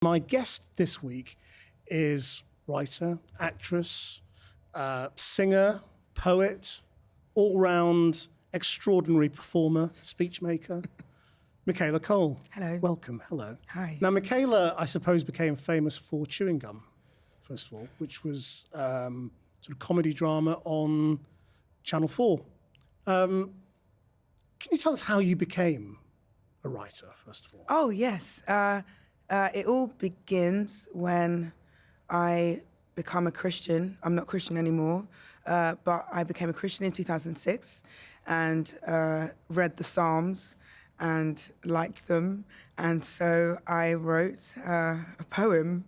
My guest this week is writer, actress, singer, poet, all-round extraordinary performer, speechmaker, Michaela Coel. Hello. Welcome. Hello. Hi. Now, Michaela, I suppose, became famous for chewing gum, first of all, which was sort of comedy drama on Channel 4. Can you tell us how you became a writer, first of all? Oh, yes. It all begins when I become a Christian. I'm not Christian anymore, but I became a Christian in 2006 and read the Psalms and liked them. And so I wrote a poem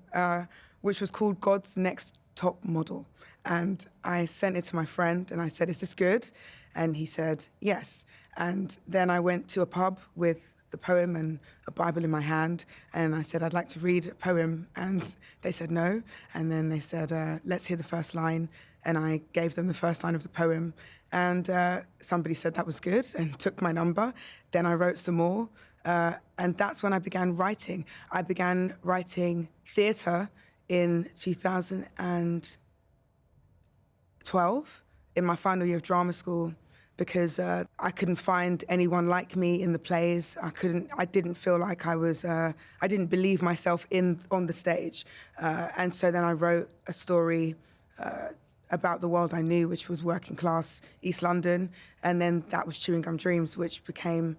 which was called God's Next Top Model. And I sent it to my friend and I said, "Is this good?" And he said, "Yes." And then I went to a pub with the poem and a Bible in my hand, and I said, "I'd like to read a poem," and they said no. And then they said, "Let's hear the first line," and I gave them the first line of the poem, and somebody said that was good and took my number. Then I wrote some more, and that's when I began writing. I began writing theatre in 2012 in my final year of drama school, because I couldn't find anyone like me in the plays. I didn't feel like I didn't believe myself on the stage. And so then I wrote a story about the world I knew, which was working class East London. And then that was Chewing Gum Dreams, which became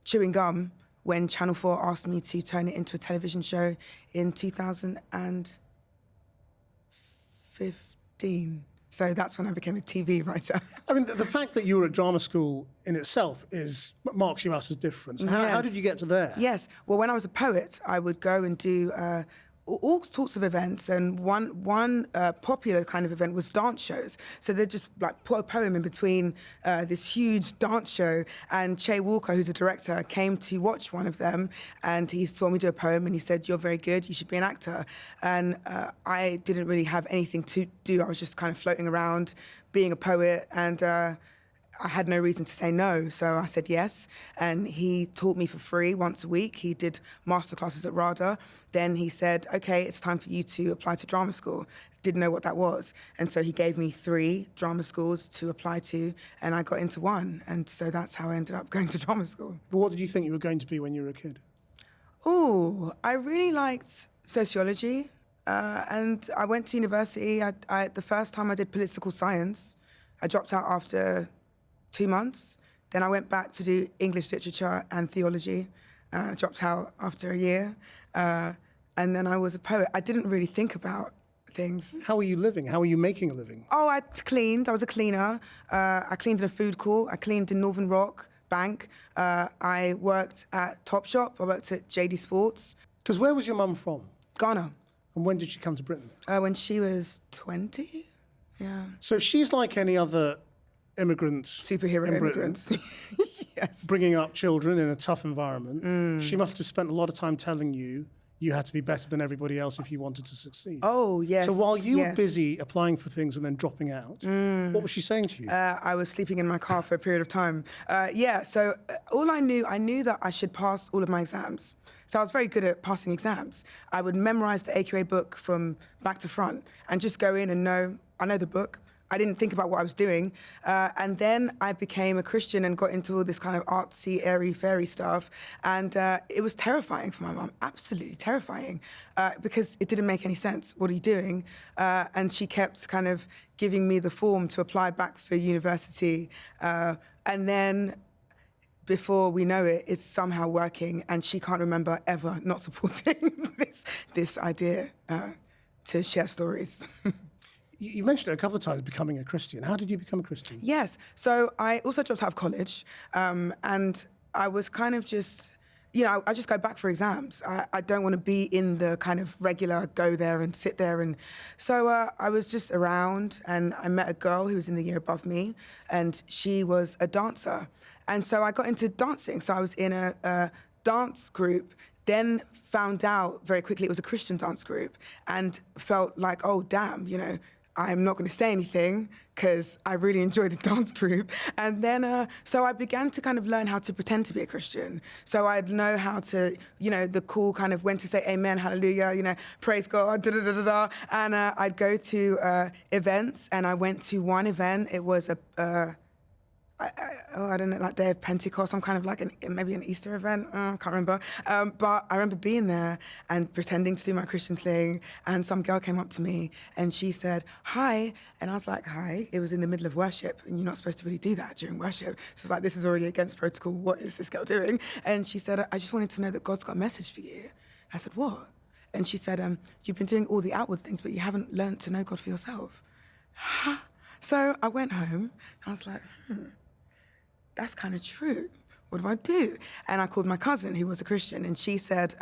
Chewing Gum when Channel 4 asked me to turn it into a television show in 2015. So that's when I became a TV writer. I mean, the fact that you were at drama school in itself marks you out as different. So how did you get to there? Yes. Well, when I was a poet, I would go and do all sorts of events, and one popular kind of event was dance shows. So they'd just like put a poem in between this huge dance show, and Che Walker, who's a director, came to watch one of them, and he saw me do a poem, and he said, "You're very good, you should be an actor." And I didn't really have anything to do. I was just kind of floating around, being a poet, and I had no reason to say no, so I said yes. And he taught me for free once a week. He did masterclasses at RADA. Then he said, "Okay, it's time for you to apply to drama school." Didn't know what that was. And so he gave me 3 drama schools to apply to, and I got into one. And so that's how I ended up going to drama school. But what did you think you were going to be when you were a kid? Oh, I really liked sociology. And I went to university. The first time I did political science, I dropped out after 2 months. Then I went back to do English literature and theology. I dropped out after a year. And then I was a poet. I didn't really think about things. How were you living? How were you making a living? Oh, I cleaned. I was a cleaner. I cleaned in a food court. I cleaned in Northern Rock Bank. I worked at Topshop. I worked at JD Sports. Because where was your mum from? Ghana. And when did she come to Britain? When she was 20. Yeah. So she's like any other immigrants. Superhero in Britain, immigrants. Yes. bringing up children in a tough environment. She must have spent a lot of time telling you had to be better than everybody else if you wanted to succeed. Oh, yes. So while you were busy applying for things and then dropping out, what was she saying to you? I was sleeping in my car for a period of time. So all I knew that I should pass all of my exams. So I was very good at passing exams. I would memorize the AQA book from back to front and just go in and I know the book. I didn't think about what I was doing. And then I became a Christian and got into all this kind of artsy, airy-fairy stuff. And it was terrifying for my mum, absolutely terrifying, because it didn't make any sense. What are you doing? And she kept kind of giving me the form to apply back for university. And then before we know it, it's somehow working, and she can't remember ever not supporting this idea to share stories. You mentioned it a couple of times, becoming a Christian. How did you become a Christian? Yes. So I also dropped out of college, and I was kind of just, I just go back for exams. I don't want to be in the kind of regular go there and sit there. And so I was just around, and I met a girl who was in the year above me, and she was a dancer. And so I got into dancing. So I was in a dance group, then found out very quickly it was a Christian dance group, and felt like, oh, damn, I'm not going to say anything because I really enjoyed the dance group. And then, so I began to kind of learn how to pretend to be a Christian. So I'd know how to, the cool kind of when to say amen, hallelujah, praise God, da-da-da-da-da. And I'd go to events, and I went to one event. It was I don't know, like Day of Pentecost, some kind of like maybe an Easter event, I can't remember. But I remember being there and pretending to do my Christian thing, and some girl came up to me and she said, hi, and I was like, hi. It was in the middle of worship, and you're not supposed to really do that during worship. So it's like, this is already against protocol, what is this girl doing? And she said, I just wanted to know that God's got a message for you. I said, what? And she said, you've been doing all the outward things, but you haven't learned to know God for yourself. Huh? So I went home, and I was like, that's kind of true. What do I do? And I called my cousin, who was a Christian, and she said,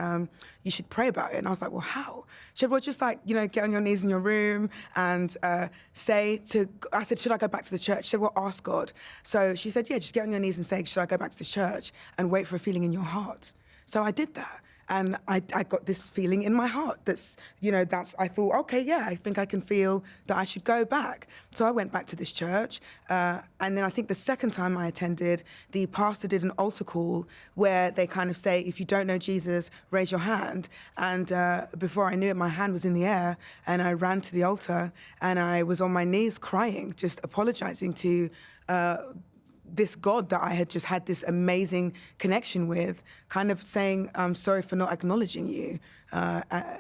you should pray about it. And I was like, well, how? She said, well, just like, get on your knees in your room and I said, should I go back to the church? She said, well, ask God. So she said, yeah, just get on your knees and say, should I go back to the church, and wait for a feeling in your heart. So I did that. And I got this feeling in my heart that's, I thought, okay, yeah, I think I can feel that I should go back. So I went back to this church. And then I think the second time I attended, the pastor did an altar call where they kind of say, if you don't know Jesus, raise your hand. And before I knew it, my hand was in the air, and I ran to the altar, and I was on my knees crying, just apologizing to this God that I had just had this amazing connection with, kind of saying, I'm sorry for not acknowledging you.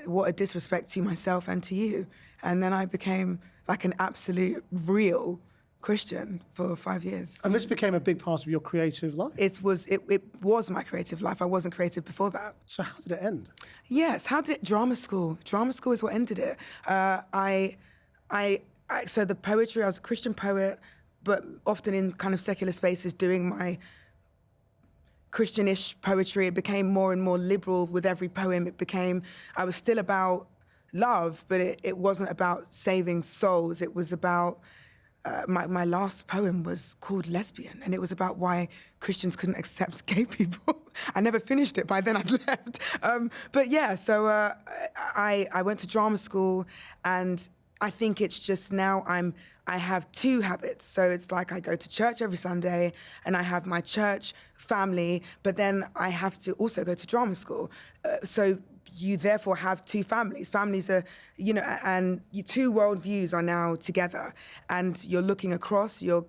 What a disrespect to myself and to you. And then I became like an absolute real Christian for 5 years. And this became a big part of your creative life? It was my creative life. I wasn't creative before that. So how did it end? Yes, how did it? Drama school. Drama school is what ended it. So the poetry, I was a Christian poet, but often in kind of secular spaces doing my Christianish poetry. It became more and more liberal with every poem. I was still about love, but it wasn't about saving souls. It was about, my last poem was called Lesbian, and it was about why Christians couldn't accept gay people. I never finished it, by then I'd left. But yeah, so I went to drama school, and I think it's just now I have two habits. So it's like I go to church every Sunday, and I have my church family, but then I have to also go to drama school. So you therefore have two families. Families are, and your two worldviews are now together, and you're looking across, you're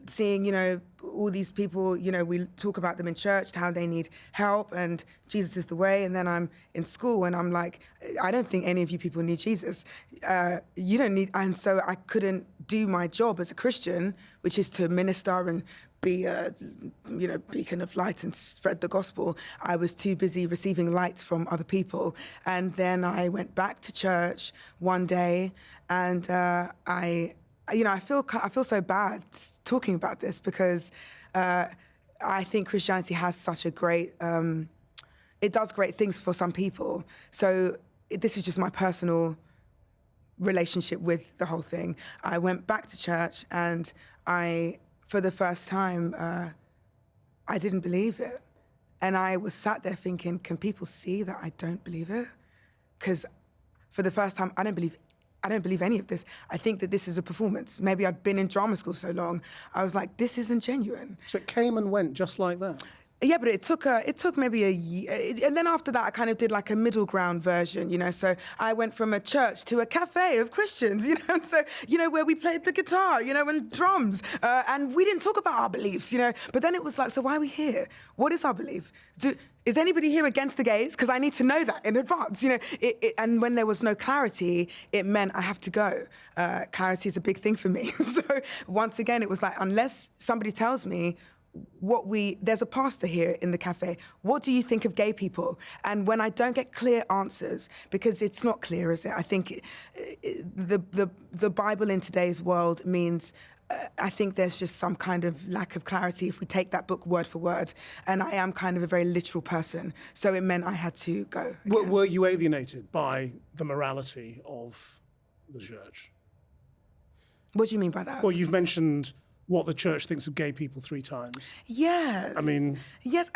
seeing, all these people, we talk about them in church, how they need help, and Jesus is the way. And then I'm in school, and I'm like, I don't think any of you people need Jesus. You don't need, and so I couldn't do my job as a Christian, which is to minister and be a, beacon of light and spread the gospel. I was too busy receiving light from other people. And then I went back to church one day, and I feel so bad talking about this, because I think Christianity has such a great, it does great things for some people. So this is just my personal relationship with the whole thing. I went back to church, and for the first time, I didn't believe it. And I was sat there thinking, can people see that I don't believe it? Because for the first time, I don't believe any of this. I think that this is a performance. Maybe I'd been in drama school so long, I was like, this isn't genuine. So it came and went just like that? Yeah, but it took maybe a year. And then after that, I kind of did like a middle ground version, So I went from a church to a cafe of Christians, and so, where we played the guitar, and drums. And we didn't talk about our beliefs, But then it was like, so why are we here? What is our belief? Is anybody here against the gays? Because I need to know that in advance, And when there was no clarity, it meant I have to go. Clarity is a big thing for me. So once again, it was like, unless somebody tells me there's a pastor here in the cafe. What do you think of gay people? And when I don't get clear answers, because it's not clear, is it? I think the Bible in today's world means, I think there's just some kind of lack of clarity if we take that book word for word. And I am kind of a very literal person. So it meant I had to go. Were you alienated by the morality of the church? What do you mean by that? Well, you've mentioned what the church thinks of gay people 3 times. Yes. I mean, yes,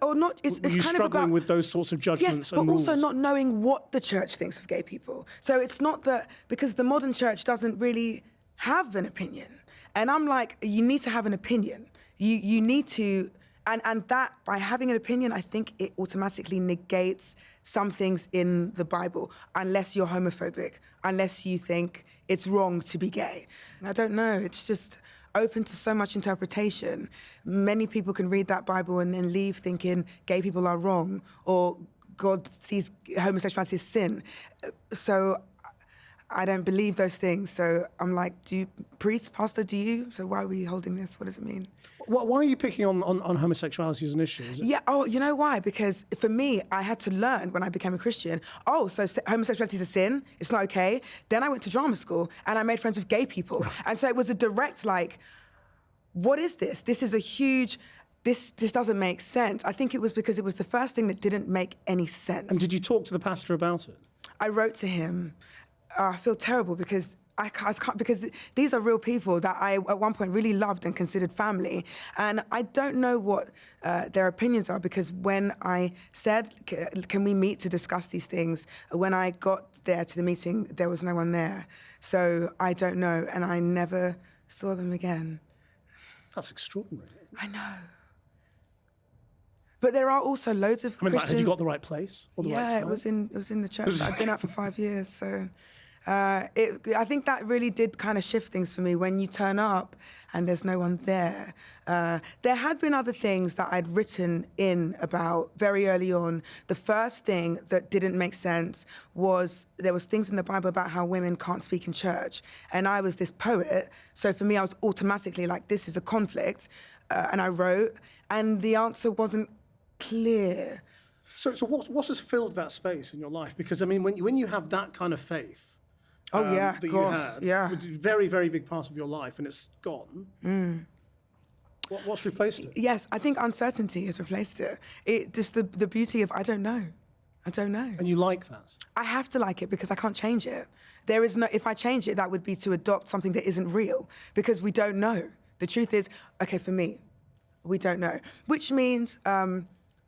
or not. It's were you kind struggling of about with those sorts of judgments yes, and but rules? also not knowing what the church thinks of gay people. So it's not that because the modern church doesn't really have an opinion, and I'm like, you need to have an opinion. You need to, and that by having an opinion, I think it automatically negates some things in the Bible, unless you're homophobic, unless you think it's wrong to be gay. I don't know. It's just open to so much interpretation. Many people can read that Bible and then leave thinking gay people are wrong or God sees homosexuality as sin. So I don't believe those things. So I'm like, priest, pastor, do you? So why are we holding this? What does it mean? Why are you picking on homosexuality as an issue? Yeah, you know why? Because for me, I had to learn when I became a Christian, so homosexuality is a sin, it's not okay. Then I went to drama school and I made friends with gay people. Right. And so it was a direct like, what is this? This is a huge, this doesn't make sense. I think it was because it was the first thing that didn't make any sense. And did you talk to the pastor about it? I wrote to him. I feel terrible because I can't, because these are real people that I at one point really loved and considered family, and I don't know what their opinions are, because when I said, can we meet to discuss these things, when I got there to the meeting, there was no one there. So I don't know, and I never saw them again. That's extraordinary. I know. But there are also loads of Christians. Have you got the right place? Or the right time? It was in the church. I've been out for 5 years, so I think that really did kind of shift things for me when you turn up and there's no one there. There had been other things that I'd written in about very early on. The first thing that didn't make sense was there was things in the Bible about how women can't speak in church, and I was this poet, so for me I was automatically like, this is a conflict, and I wrote, and the answer wasn't clear. So what has filled that space in your life? Because I mean, when you have that kind of faith, that you had, which is a very, very big part of your life, and it's gone. What's replaced it? Yes, I think uncertainty has replaced it. Just the beauty of I don't know. And you like that? I have to like it because I can't change it. There is no. If I change it, that would be to adopt something that isn't real, because we don't know. The truth is, okay, for me, we don't know, which means.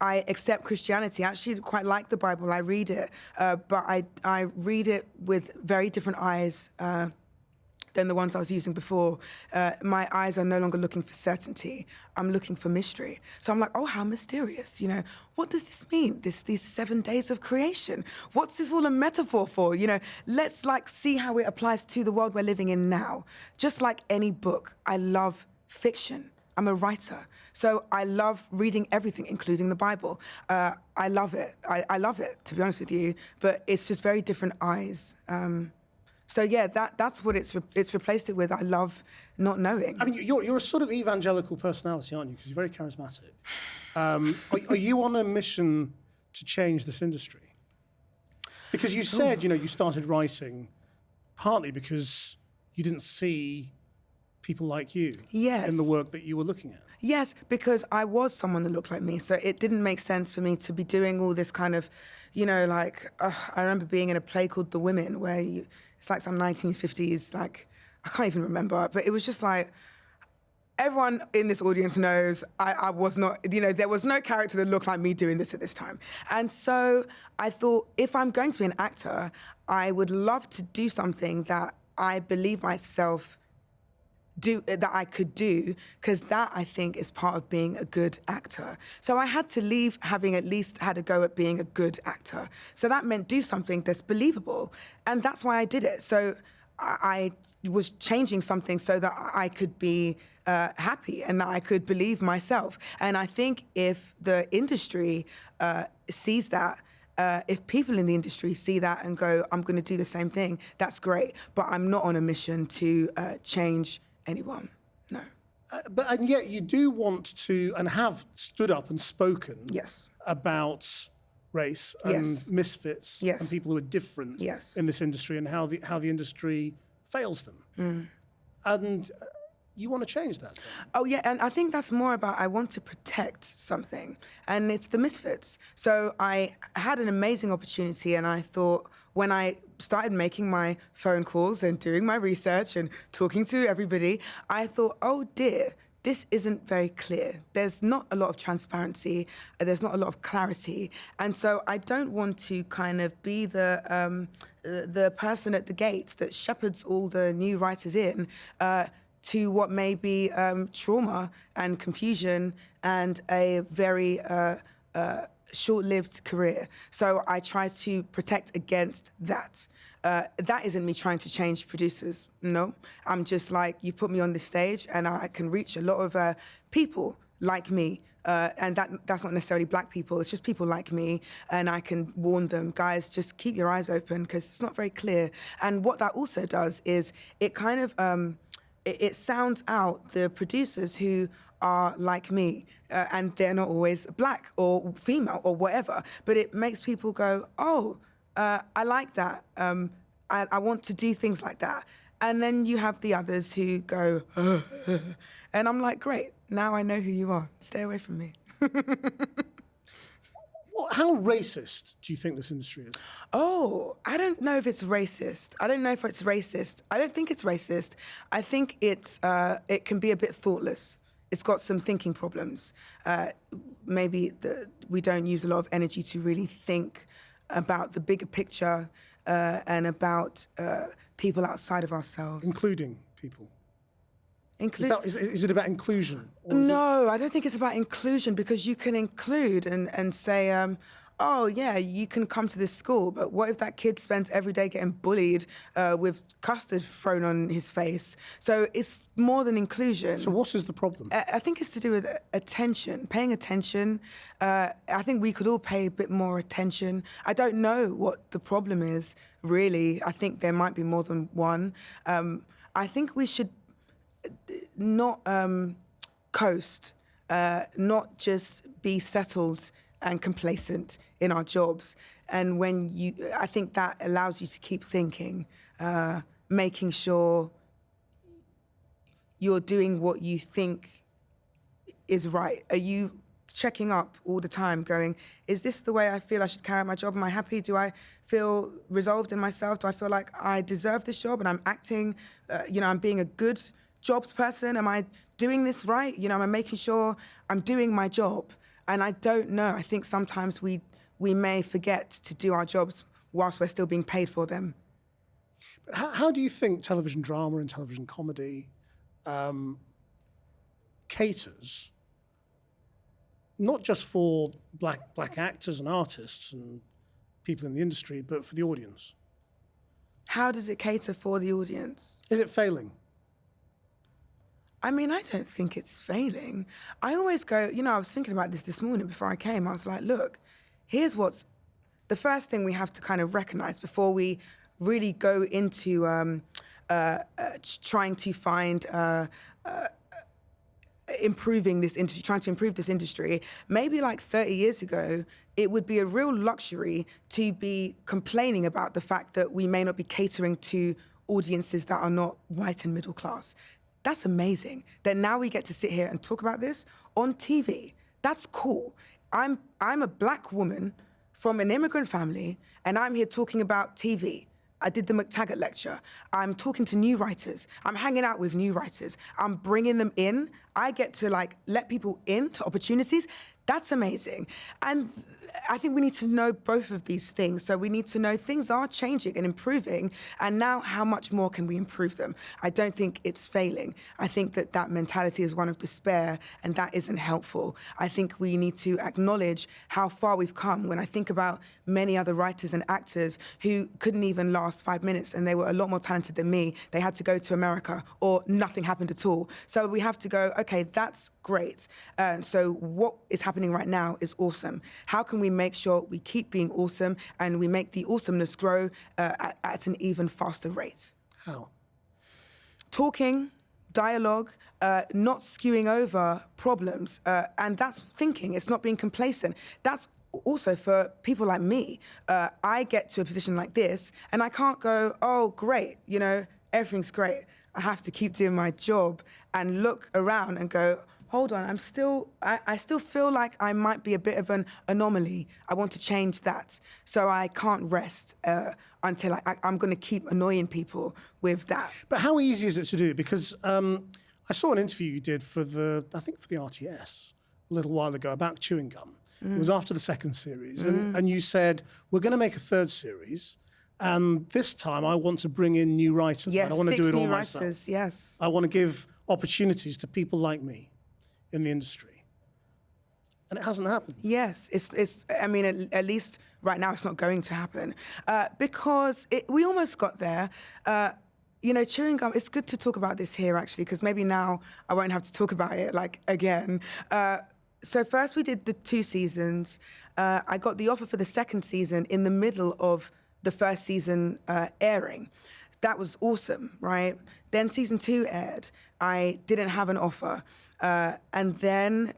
I accept Christianity. I actually quite like the Bible. I read it, but I read it with very different eyes than the ones I was using before. My eyes are no longer looking for certainty. I'm looking for mystery. So I'm like, oh, how mysterious. You know, what does this mean? These 7 days of creation. What's this all a metaphor for? You know, let's like see how it applies to the world we're living in now. Just like any book, I love fiction. I'm a writer. So I love reading everything, including the Bible. I love it. I love it, to be honest with you. But it's just very different eyes. So yeah, that's what it's replaced it with. I love not knowing. I mean, you're a sort of evangelical personality, aren't you? Because you're very charismatic. Are you on a mission to change this industry? Because you said, you started writing partly because you didn't see people like you in the work that you were looking at. Yes, because I was someone that looked like me, so it didn't make sense for me to be doing all this kind of, I remember being in a play called The Women, where it's like some 1950s, like, I can't even remember, but it was just like, everyone in this audience knows I was not, there was no character that looked like me doing this at this time. And so I thought, if I'm going to be an actor, I would love to do something that I believe myself that I could do, because that, I think, is part of being a good actor. So I had to leave having at least had a go at being a good actor. So that meant do something that's believable. And that's why I did it. So I was changing something so that I could be happy and that I could believe myself. And I think if the industry sees that, if people in the industry see that and go, I'm going to do the same thing, that's great. But I'm not on a mission to change anyone, no. And yet you do want to, and have stood up and spoken about race and misfits and people who are different in this industry, and how the industry fails them. And you want to change that. Oh, yeah, and I think that's more about I want to protect something, and it's the misfits. So I had an amazing opportunity, and I thought when I started making my phone calls and doing my research and talking to everybody, I thought, oh dear, this isn't very clear. There's not a lot of transparency. There's not a lot of clarity. And so I don't want to kind of be the person at the gates that shepherds all the new writers in to what may be trauma and confusion and a very short-lived career. So I try to protect against that. That isn't me trying to change producers, no. I'm just like, you put me on this stage and I can reach a lot of people like me. And that's not necessarily black people, it's just people like me, and I can warn them, guys, just keep your eyes open because it's not very clear. And what that also does is it kind of, it sounds out the producers who are like me, and they're not always black or female or whatever, but it makes people go, oh, I like that. I want to do things like that. And then you have the others who go, and I'm like, great, now I know who you are. Stay away from me. How racist do you think this industry is? Oh, I don't know if it's racist. I don't know if it's racist. I don't think it's racist. I think it's it can be a bit thoughtless. It's got some thinking problems. Maybe we don't use a lot of energy to really think about the bigger picture and about people outside of ourselves. Including people? Is it about inclusion? No, I don't think it's about inclusion, because you can include and say, oh, yeah, you can come to this school, but what if that kid spends every day getting bullied with custard thrown on his face? So it's more than inclusion. So what is the problem? I think it's to do with attention, paying attention. I think we could all pay a bit more attention. I don't know what the problem is, really. I think there might be more than one. I think we should not coast, not just be settled and complacent in our jobs. And I think that allows you to keep thinking, making sure you're doing what you think is right. Are you checking up all the time going, is this the way I feel I should carry out my job? Am I happy? Do I feel resolved in myself? Do I feel like I deserve this job and I'm acting, I'm being a good jobs person? Am I doing this right? Am I making sure I'm doing my job? And I don't know. I think sometimes we may forget to do our jobs whilst we're still being paid for them. But how do you think television drama and television comedy caters not just for black actors and artists and people in the industry, but for the audience? How does it cater for the audience? Is it failing? I mean, I don't think it's failing. I always go, I was thinking about this morning before I came. I was like, look, here's what's the first thing we have to kind of recognize before we really go into trying to find improving this industry, trying to improve this industry. Maybe like 30 years ago, it would be a real luxury to be complaining about the fact that we may not be catering to audiences that are not white and middle class. That's amazing that now we get to sit here and talk about this on TV. That's cool. I'm a black woman from an immigrant family, and I'm here talking about TV. I did the McTaggart lecture. I'm talking to new writers. I'm hanging out with new writers. I'm bringing them in. I get to let people in to opportunities. That's amazing. And I think we need to know both of these things. So we need to know things are changing and improving, and now how much more can we improve them? I don't think it's failing. I think that mentality is one of despair, and that isn't helpful. I think we need to acknowledge how far we've come. When I think about many other writers and actors who couldn't even last 5 minutes, and they were a lot more talented than me, they had to go to America, or nothing happened at all. So we have to go, okay, that's great. So what is happening right now is awesome. How can we make sure we keep being awesome and we make the awesomeness grow at an even faster rate? How? Talking, dialogue, not skewing over problems, and that's thinking. It's not being complacent. That's also for people like me. I get to a position like this, and I can't go, oh, great, everything's great. I have to keep doing my job and look around and go, hold on, I still feel like I might be a bit of an anomaly. I want to change that. So I can't rest until I'm going to keep annoying people with that. But how easy is it to do? Because I saw an interview you did for the RTS a little while ago about chewing gum. It was after the second series. And you said, we're going to make a third series. And this time I want to bring in new writers. Yes, I want to do it all writers, myself. yes. I want to give opportunities to people like me in the industry. And it hasn't happened. Yes, I mean, at least right now it's not going to happen. Because we almost got there. Chewing gum, it's good to talk about this here, actually, because maybe now I won't have to talk about it, again. So first we did the 2 seasons. I got the offer for the second season in the middle of the first season airing. That was awesome, right? Then season 2 aired. I didn't have an offer. And then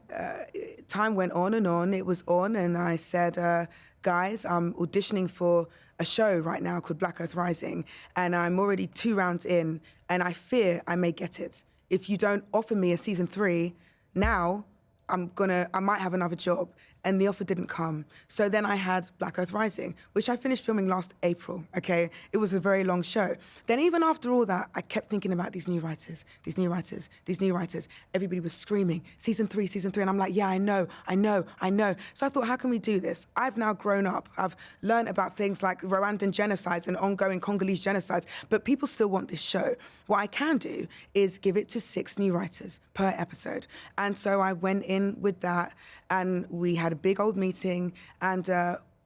time went on and on. It was on, and I said, guys, I'm auditioning for a show right now called Black Earth Rising, and I'm already 2 rounds in, and I fear I may get it. If you don't offer me a season 3 now, I might have another job. And the offer didn't come. So then I had Black Earth Rising, which I finished filming last April, okay? It was a very long show. Then even after all that, I kept thinking about these new writers. Everybody was screaming, season 3. And I'm like, yeah, I know. So I thought, how can we do this? I've now grown up. I've learned about things like Rwandan genocides and ongoing Congolese genocides, but people still want this show. What I can do is give it to 6 new writers per episode. And so I went in with that, and we had a big old meeting, and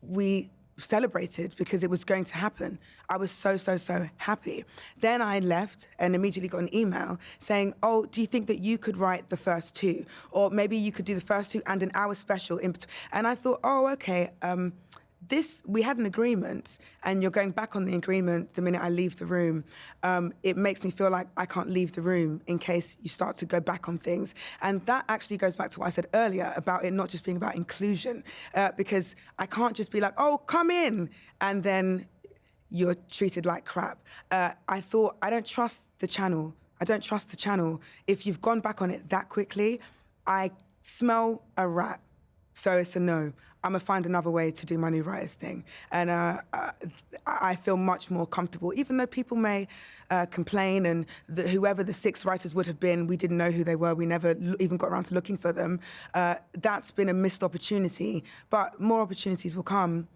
we celebrated because it was going to happen. I was so happy. Then I left and immediately got an email saying, oh, do you think that you could write the first 2? Or maybe you could do the first 2 and an hour special in between. And I thought, oh, okay, we had an agreement, and you're going back on the agreement the minute I leave the room. It makes me feel like I can't leave the room in case you start to go back on things. And that actually goes back to what I said earlier about it not just being about inclusion, because I can't just be like, oh, come in, and then you're treated like crap. I thought, I don't trust the channel. If you've gone back on it that quickly, I smell a rat. So it's a no. I'm gonna find another way to do my new writers thing. And I feel much more comfortable, even though people may complain, and whoever the 6 writers would have been, we didn't know who they were. We never even got around to looking for them. That's been a missed opportunity, but more opportunities will come.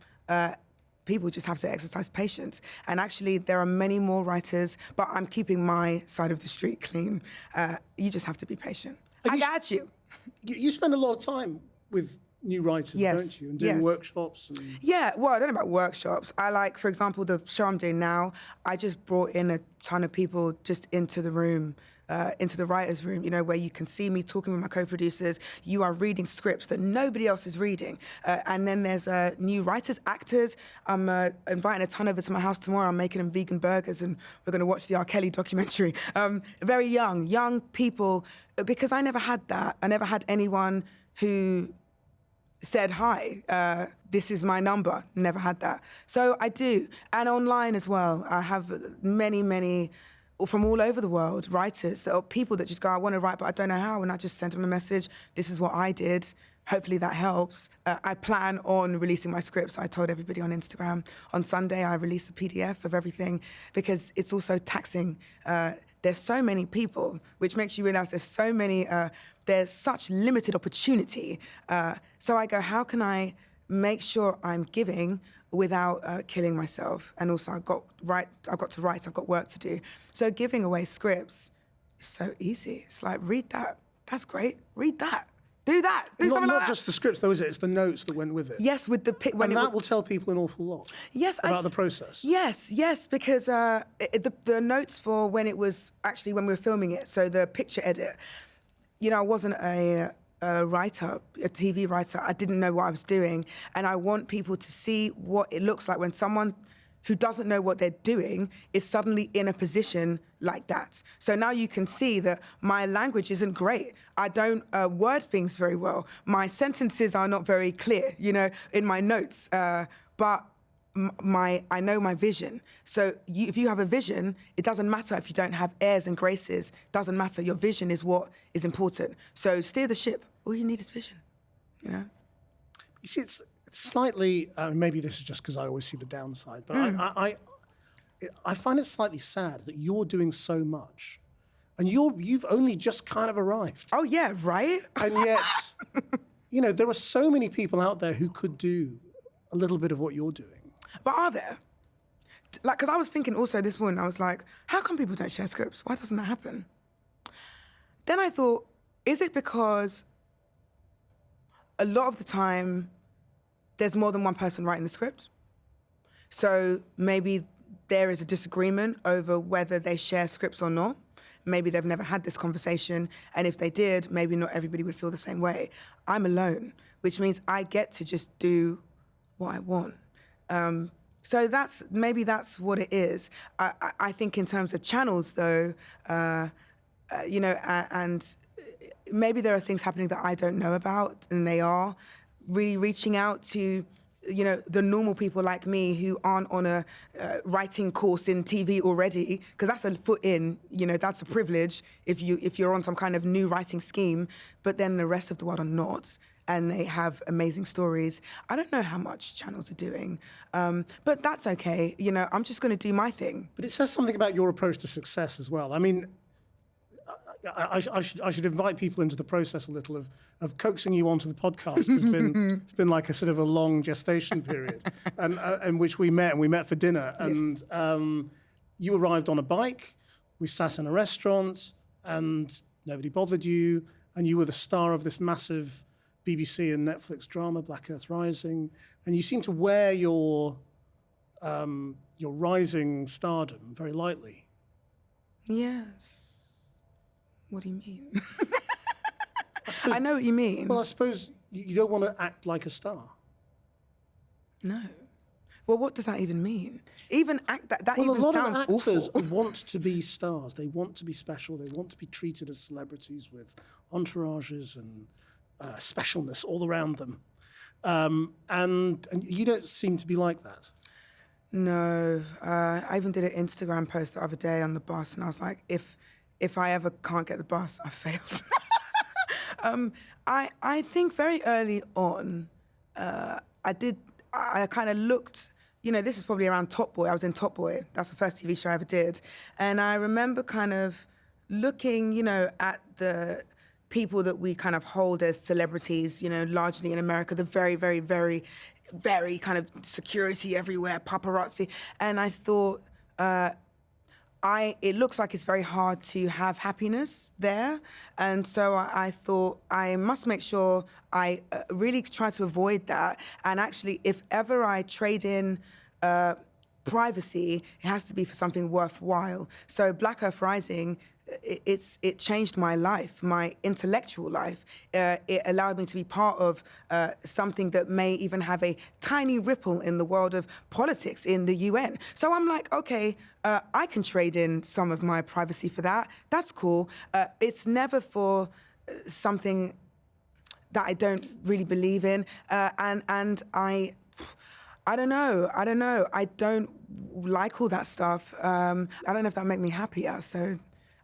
People just have to exercise patience. And actually, there are many more writers, but I'm keeping my side of the street clean. You just have to be patient. I got you. You spend a lot of time with new writers, don't you? And doing workshops. And... Yeah, well, I don't know about workshops. I like, for example, the show I'm doing now, I just brought in a ton of people just into the room, into the writer's room, where you can see me talking with my co-producers. You are reading scripts that nobody else is reading. And then there's new writers, actors. I'm inviting a ton over to my house tomorrow. I'm making them vegan burgers, and we're going to watch the R. Kelly documentary. Very young people, because I never had that. I never had anyone who said, hi, this is my number. Never had that. So I do. And online as well. I have many from all over the world, writers, that are people that just go, I want to write, but I don't know how. And I just send them a message. This is what I did. Hopefully that helps. I plan on releasing my scripts. I told everybody on Instagram. On Sunday, I release a PDF of everything, because it's also taxing. There's so many people, which makes you realize there's such limited opportunity. So I go, how can I make sure I'm giving without killing myself? And also I've got to write, I've got work to do. So giving away scripts is so easy. It's like, read that, that's great, read that. Do that. Do something like that. Not just the scripts, though, is it? It's the notes that went with it. Yes, with the and that will tell people an awful lot. Yes, about the process. Yes, because the notes for when it was actually when we were filming it. So the picture edit. I wasn't a writer, a TV writer. I didn't know what I was doing, and I want people to see what it looks like when someone who doesn't know what they're doing is suddenly in a position like that. So now you can see that my language isn't great. I don't word things very well. My sentences are not very clear, in my notes. But I know my vision. So if you have a vision, it doesn't matter if you don't have airs and graces. Doesn't matter. Your vision is what is important. So steer the ship. All you need is vision. You know. You see, it's slightly. Maybe this is just because I always see the downside, but I find it slightly sad that you're doing so much, and you've only just kind of arrived. Oh yeah, right. And yet, you know, there are so many people out there who could do a little bit of what you're doing. But are there? Like, because I was thinking also this morning, I was like, how come people don't share scripts? Why doesn't that happen? Then I thought, is it because a lot of the time there's more than one person writing the script? So maybe there is a disagreement over whether they share scripts or not. Maybe they've never had this conversation, and if they did, maybe not everybody would feel the same way. I'm alone, which means I get to just do what I want. So maybe that's what it is. I think in terms of channels, though, you know, and maybe there are things happening that I don't know about, and they are really reaching out to, you know, the normal people like me who aren't on a writing course in TV already, because that's a foot in. You know, that's a privilege if you're on some kind of new writing scheme. But then the rest of the world are not. And they have amazing stories. I don't know how much channels are doing, but that's okay. You know, I'm just going to do my thing. But it says something about your approach to success as well. I mean, I should invite people into the process a little of coaxing you onto the podcast. It's been like a sort of a long gestation period, and in which we met for dinner, and Yes. You arrived on a bike. We sat in a restaurant, and nobody bothered you, and you were the star of this massive BBC and Netflix drama, Black Earth Rising, and you seem to wear your rising stardom very lightly. Yes. What do you mean? I know what you mean. Well, I suppose you don't want to act like a star. No. Well, what does that even mean? Even act that Well, even a lot sounds of actors awful. want to be stars. They want to be special. They want to be treated as celebrities with entourages and specialness all around them. And you don't seem to be like that. No. I even did an Instagram post the other day on the bus, and I was like, if I ever can't get the bus, I failed. I think very early on, I kind of looked, you know, this is probably around Top Boy. I was in Top Boy. That's the first TV show I ever did. And I remember kind of looking, you know, at the people that we kind of hold as celebrities, you know, largely in America, the very, very, very, very kind of security everywhere, paparazzi. And I thought, it looks like it's very hard to have happiness there. And so I thought I must make sure I really try to avoid that. And actually, if ever I trade in privacy, it has to be for something worthwhile. So Black Earth Rising, it changed my life, my intellectual life. It allowed me to be part of something that may even have a tiny ripple in the world of politics in the UN. So I'm like, okay, I can trade in some of my privacy for that. That's cool. It's never for something that I don't really believe in. And I don't know. I don't like all that stuff. I don't know if that make me happier. So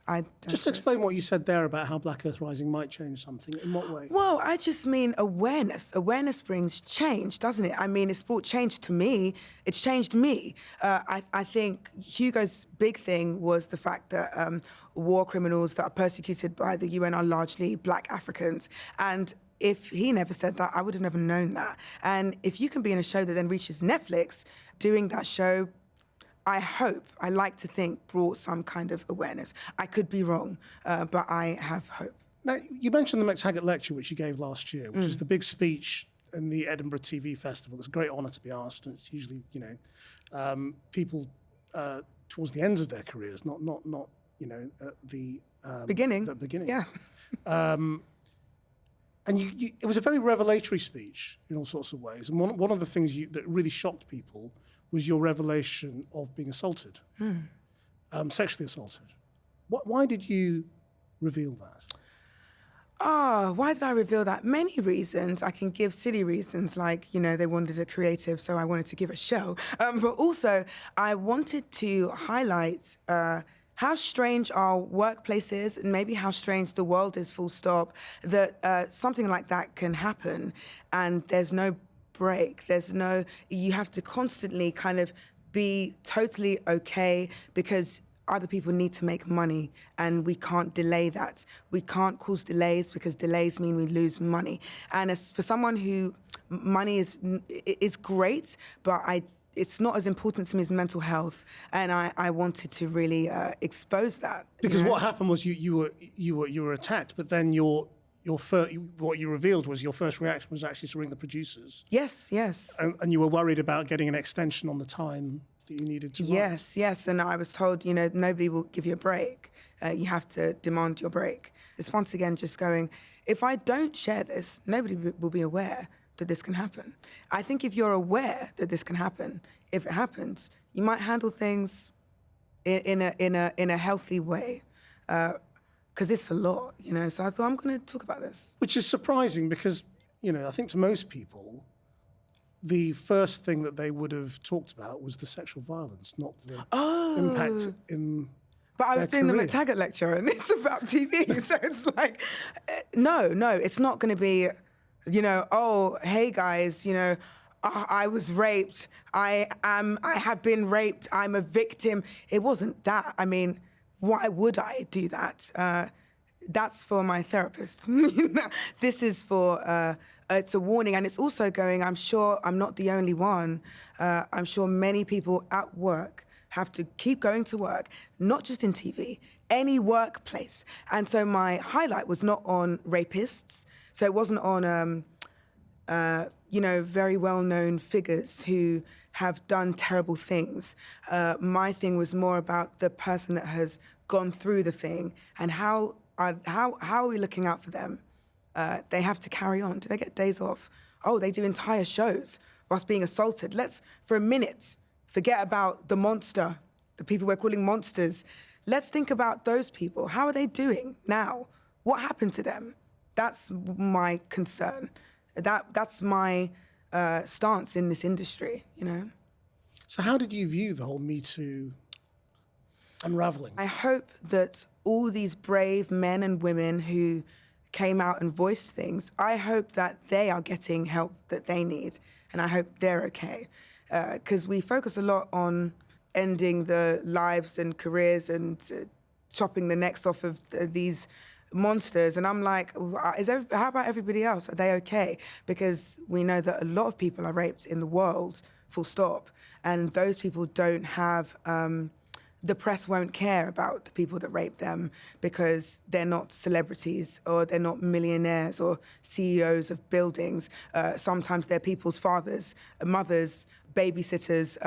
I don't Just explain what you said there about how Black Earth Rising might change something. In what way? Well, I just mean awareness. Awareness brings change, doesn't it? I mean, it's brought change to me. It's changed me. I think Hugo's big thing was the fact that war criminals that are persecuted by the UN are largely Black Africans. And if he never said that, I would have never known that. And if you can be in a show that then reaches Netflix, doing that show, I like to think, brought some kind of awareness. I could be wrong, but I have hope. Now, you mentioned the McTaggart Lecture, which you gave last year, which is the big speech in the Edinburgh TV Festival. It's a great honour to be asked, and it's usually, you know, people towards the ends of their careers, not you know, at the Beginning. The beginning. Yeah. And it was a very revelatory speech in all sorts of ways. And one of the things that really shocked people was your revelation of being assaulted, sexually assaulted. Why did you reveal that? Oh, why did I reveal that? Many reasons. I can give silly reasons, like, they wanted a creative, so I wanted to give a show. But also, I wanted to highlight how strange our workplace is, and maybe how strange the world is, full stop, that something like that can happen, and there's no break. You have to constantly kind of be totally okay, because other people need to make money, and we can't delay that. We can't cause delays, because delays mean we lose money. And as for someone who money is great, but it's not as important to me as mental health, and I wanted to really expose that. Because what happened was you were attacked, but then what you revealed was your first reaction was actually to ring the producers. Yes. And you were worried about getting an extension on the time that you needed to write. Yes, and I was told, nobody will give you a break. You have to demand your break. It's once again just going, if I don't share this, nobody will be aware that this can happen. I think if you're aware that this can happen, if it happens, you might handle things in a healthy way, because it's a lot, So I thought, I'm going to talk about this. Which is surprising because, I think to most people, the first thing that they would have talked about was the sexual violence, not the impact in. But I was doing the McTaggart lecture, and it's about TV, so it's like, no, it's not going to be, oh, hey guys, I was raped, I have been raped, I'm a victim. It wasn't that. I mean, why would I do that? That's for my therapist. This is for. It's a warning, and it's also going, I'm sure I'm not the only one. I'm sure many people at work have to keep going to work, not just in TV, any workplace. And so my highlight was not on rapists. So it wasn't on, very well-known figures who have done terrible things. My thing was more about the person that has gone through the thing, and how are we looking out for them? They have to carry on. Do they get days off? Oh, they do entire shows whilst being assaulted. Let's, for a minute, forget about the monster, the people we're calling monsters. Let's think about those people. How are they doing now? What happened to them? That's my concern. That's my stance in this industry, So how did you view the whole Me Too unraveling? I hope that all these brave men and women who came out and voiced things, I hope that they are getting help that they need, and I hope they're okay. Because we focus a lot on ending the lives and careers and chopping the necks off of these monsters, and I'm like, how about everybody else? Are they okay? Because we know that a lot of people are raped in the world, full stop, and those people don't have... the press won't care about the people that rape them because they're not celebrities, or they're not millionaires or CEOs of buildings. Sometimes they're people's fathers, mothers, babysitters,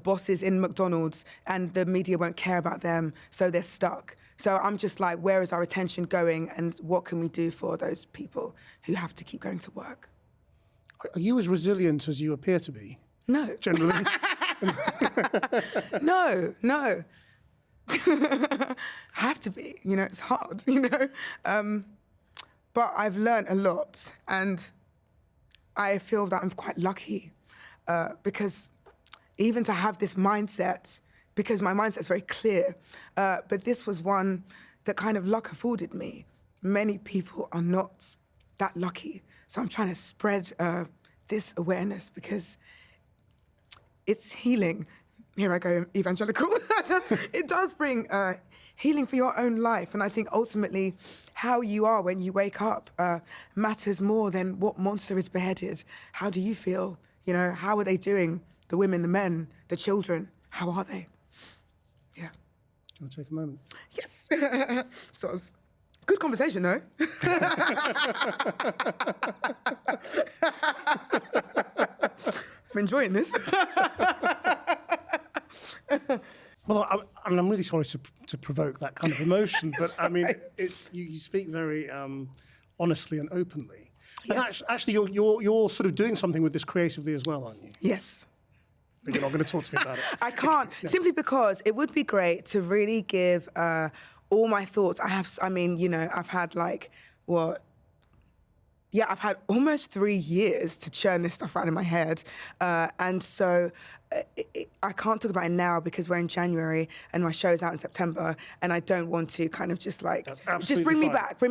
bosses in McDonald's, and the media won't care about them, so they're stuck. So I'm just like, where is our attention going, and what can we do for those people who have to keep going to work? Are you as resilient as you appear to be? No. Generally? No. I have to be, it's hard, But I've learned a lot, and I feel that I'm quite lucky because even to have this mindset, because my mindset's very clear, but this was one that kind of luck afforded me. Many people are not that lucky. So I'm trying to spread this awareness because it's healing. Here I go, evangelical. It does bring healing for your own life. And I think ultimately how you are when you wake up matters more than what monster is beheaded. How do you feel? How are they doing? The women, the men, the children, how are they? Yeah. Do you want to take a moment? Yes. So good conversation, though. I'm enjoying this. Well, I'm really sorry to provoke that kind of emotion, but I mean, it's you speak very honestly and openly. Yes. And actually, you're sort of doing something with this creatively as well, aren't you? Yes. But you're not going to talk to me about it. I can't, simply because it would be great to really give all my thoughts. I've had yeah, I've had almost 3 years to churn this stuff out in my head. And so I can't talk about it now because we're in January and my show's out in September, and I don't want to kind of just like, just bring me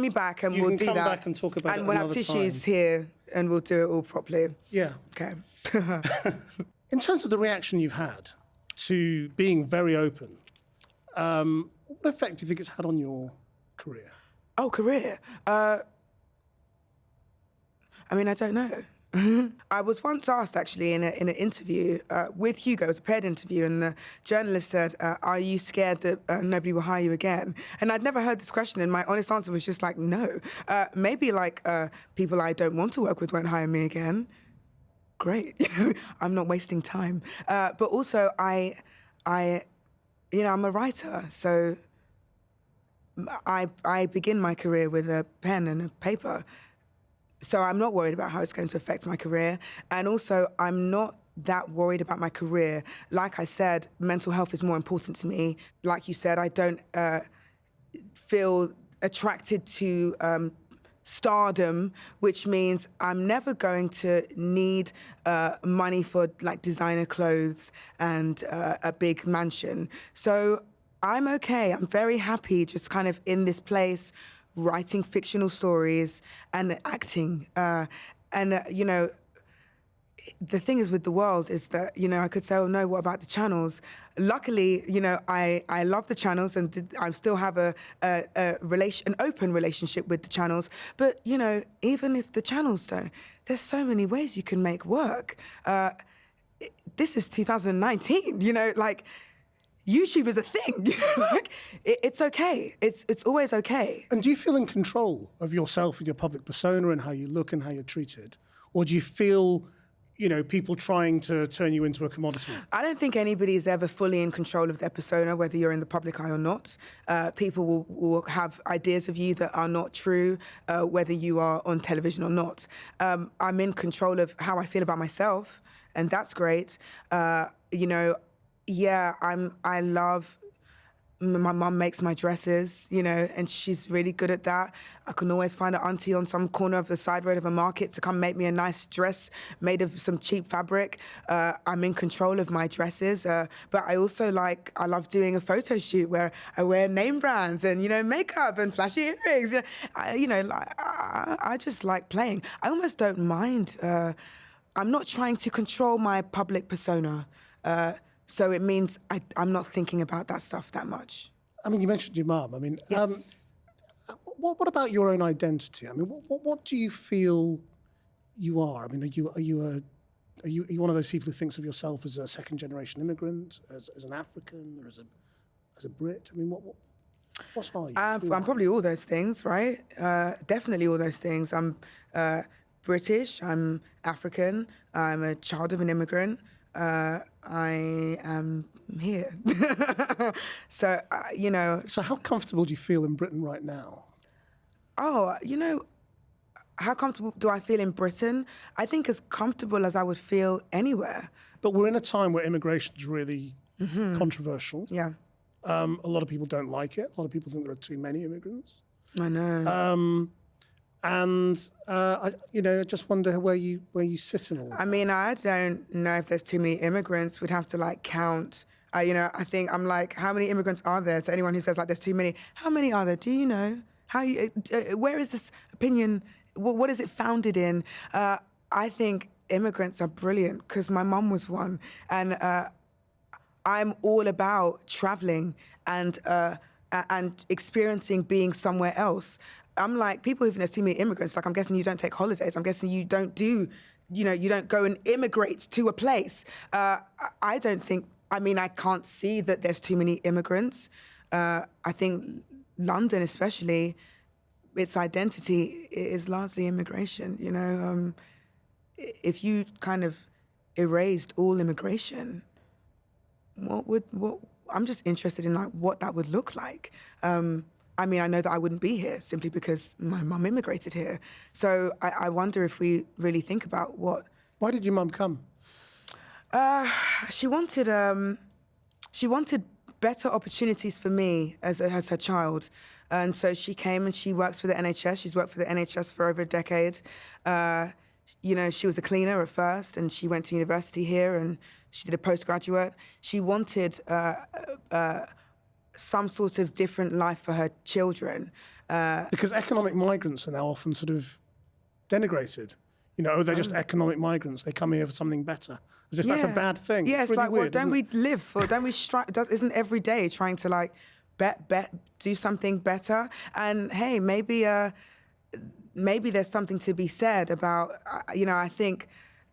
back and You we'll can do come that. back and talk about it And we'll have another tissues time. here and we'll do it all properly. Yeah. Okay. In terms of the reaction you've had to being very open, what effect do you think it's had on your career? Oh, career. I mean, I don't know. I was once asked, actually, in an interview with Hugo, it was a paired interview, and the journalist said, are you scared that nobody will hire you again? And I'd never heard this question, and my honest answer was just like, no. Maybe like people I don't want to work with won't hire me again. Great. I'm not wasting time. But also, I'm a writer, so I begin my career with a pen and a paper. So I'm not worried about how it's going to affect my career. And also, I'm not that worried about my career. Like I said, mental health is more important to me. Like you said, I don't feel attracted to stardom, which means I'm never going to need money for like designer clothes and a big mansion. So I'm okay. I'm very happy just kind of in this place, writing fictional stories and acting. You know, the thing is with the world is that, you know, I could say, oh no, what about the channels? Luckily, you know, I love the channels and I still have an open relationship with the channels. But, you know, even if the channels don't, there's so many ways you can make work. This is 2019, you know, like, YouTube is a thing. Like, it's okay. It's always okay. And do you feel in control of yourself and your public persona and how you look and how you're treated? Or do you feel, you know, people trying to turn you into a commodity? I don't think anybody is ever fully in control of their persona, whether you're in the public eye or not. People will have ideas of you that are not true, whether you are on television or not. I'm in control of how I feel about myself, and that's great. You know, yeah, I love, my mum makes my dresses, you know, and she's really good at that. I can always find an auntie on some corner of the side road of a market to come make me a nice dress made of some cheap fabric. I'm in control of my dresses, but I also I love doing a photo shoot where I wear name brands and, you know, makeup and flashy earrings. I just like playing. I almost don't mind. I'm not trying to control my public persona. So it means I'm not thinking about that stuff that much. I mean, you mentioned your mum. I mean, Yes. what about your own identity? I mean, what do you feel you are? I mean, are you one of those people who thinks of yourself as a second-generation immigrant, as an African, or as a Brit? I mean, what are you? I'm probably all those things, right? Definitely all those things. I'm British, I'm African, I'm a child of an immigrant. I am here. So, you know. So how comfortable do you feel in Britain right now? Oh, you know, how comfortable do I feel in Britain? I think as comfortable as I would feel anywhere. But we're in a time where immigration is really controversial. Yeah. A lot of people don't like it. A lot of people think there are too many immigrants. I know. I just wonder where you sit in all that. I mean, I don't know if there's too many immigrants. We'd have to count. You know, I think I'm like, how many immigrants are there? To anyone who says there's too many, how many are there? Do you know? Where is this opinion? What is it founded in? I think immigrants are brilliant because my mum was one, and I'm all about traveling and experiencing being somewhere else. I'm like, people who think there's too many immigrants, I'm guessing you don't take holidays. I'm guessing you don't you don't go and immigrate to a place. I don't think, I mean, I can't see that there's too many immigrants. I think London especially, its identity is largely immigration, you know. If you kind of erased all immigration, I'm just interested in what that would look like. I mean, I know that I wouldn't be here simply because my mum immigrated here. So I wonder if we really think about what... Why did your mum come? She wanted better opportunities for me as her child. And so she came and she works for the NHS. She's worked for the NHS for over a decade. You know, she was a cleaner at first, and she went to university here, and she did a postgraduate. She wanted some sort of different life for her children. Because economic migrants are now often sort of denigrated. You know, they're just economic migrants. They come here for something better, as if that's a bad thing. Yeah, it's really like, weird, well, don't we live for? Don't we strive? Isn't every day trying to like do something better? And hey, maybe there's something to be said about. You know, I think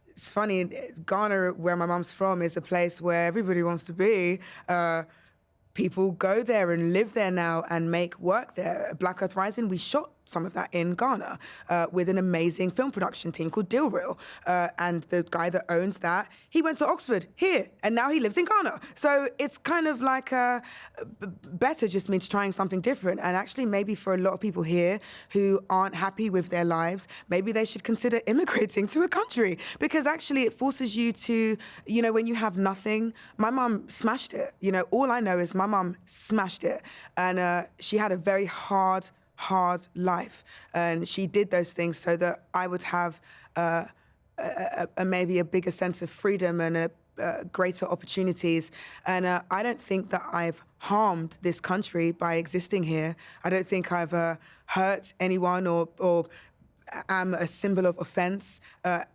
it's funny. Ghana, where my mum's from, is a place where everybody wants to be. People go there and live there now and make work there. Black Earth Rising, we shot some of that in Ghana with an amazing film production team called Deal Reel. And the guy that owns that, he went to Oxford here, and now he lives in Ghana. So it's kind of like better just means trying something different. And actually maybe for a lot of people here who aren't happy with their lives, maybe they should consider immigrating to a country, because actually it forces you to, you know, when you have nothing. My mum smashed it. You know, all I know is my mum smashed it. And she had a very hard life, and she did those things so that I would have maybe a bigger sense of freedom and greater opportunities. And I don't think that I've harmed this country by existing here. I don't think I've hurt anyone or am a symbol of offense,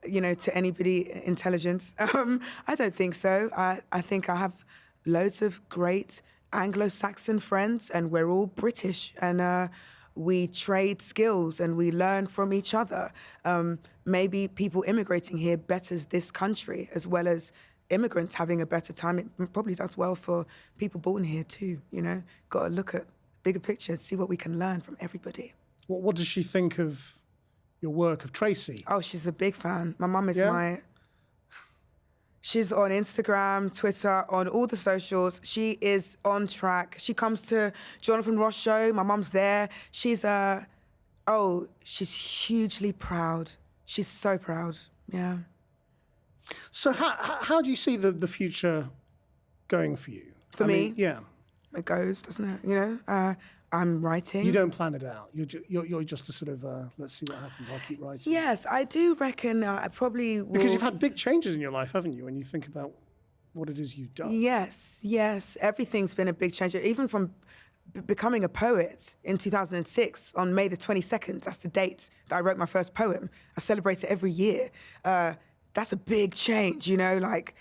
you know, to anybody intelligent. I don't think so. I think I have loads of great Anglo-Saxon friends, and we're all British, and we trade skills and we learn from each other. Maybe people immigrating here betters this country, as well as immigrants having a better time. It probably does well for people born here too, you know? Got to look at bigger picture, see what we can learn from everybody. What does she think of your work, of Tracy? Oh, she's a big fan. My mum is Yeah? She's on Instagram, Twitter, on all the socials. She is on track. She comes to Jonathan Ross show. My mum's there. She's hugely proud. She's so proud. Yeah. So how do you see the future going for you? For me? Yeah. It goes, doesn't it? You know, I'm writing. You don't plan it out. You're just a sort of, let's see what happens, I'll keep writing. Yes, I do reckon I probably will. Because you've had big changes in your life, haven't you, when you think about what it is you've done? Yes. Everything's been a big change. Even from becoming a poet in 2006, on May the 22nd, that's the date that I wrote my first poem. I celebrate it every year. That's a big change, you know, like,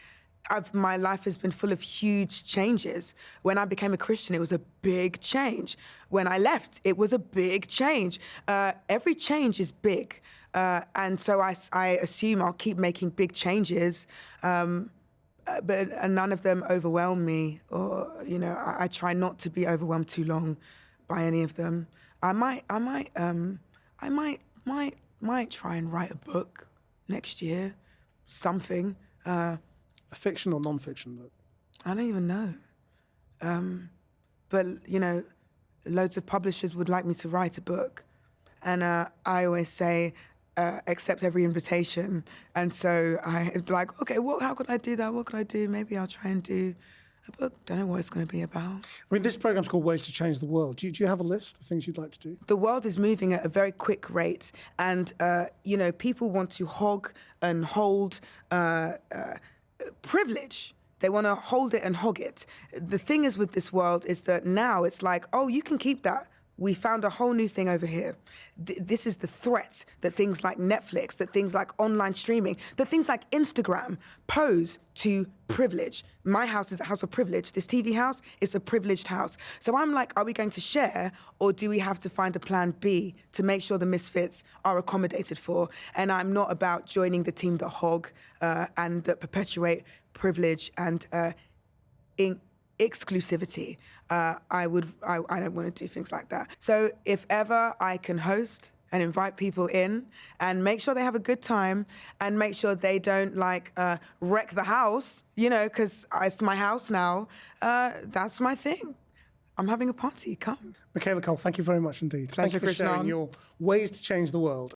my life has been full of huge changes. When I became a Christian, it was a big change. When I left, it was a big change. Every change is big. And so I assume I'll keep making big changes, but none of them overwhelm me. Or, you know, I try not to be overwhelmed too long by any of them. I might try and write a book next year, something. A fiction or non-fiction book? I don't even know. But, you know, loads of publishers would like me to write a book. And I always say, accept every invitation. And so I'm like, okay, how could I do that? What could I do? Maybe I'll try and do a book. Don't know what it's going to be about. I mean, this program's called Ways to Change the World. Do you have a list of things you'd like to do? The world is moving at a very quick rate. And, you know, people want to hog and hold privilege. They want to hold it and hog it. The thing is with this world is that now it's like, oh, you can keep that. We found a whole new thing over here. This is the threat that things like Netflix, that things like online streaming, that things like Instagram pose to privilege. My house is a house of privilege. This TV house is a privileged house. So I'm like, are we going to share, or do we have to find a plan B to make sure the misfits are accommodated for? And I'm not about joining the team that hog and that perpetuate privilege and exclusivity. I don't want to do things like that. So if ever I can host and invite people in and make sure they have a good time and make sure they don't like wreck the house, you know, because it's my house now, that's my thing. I'm having a party, come. Michaela Coel, thank you very much indeed. Pleasure, Thank you for sharing Krishnan. your ways to change the world.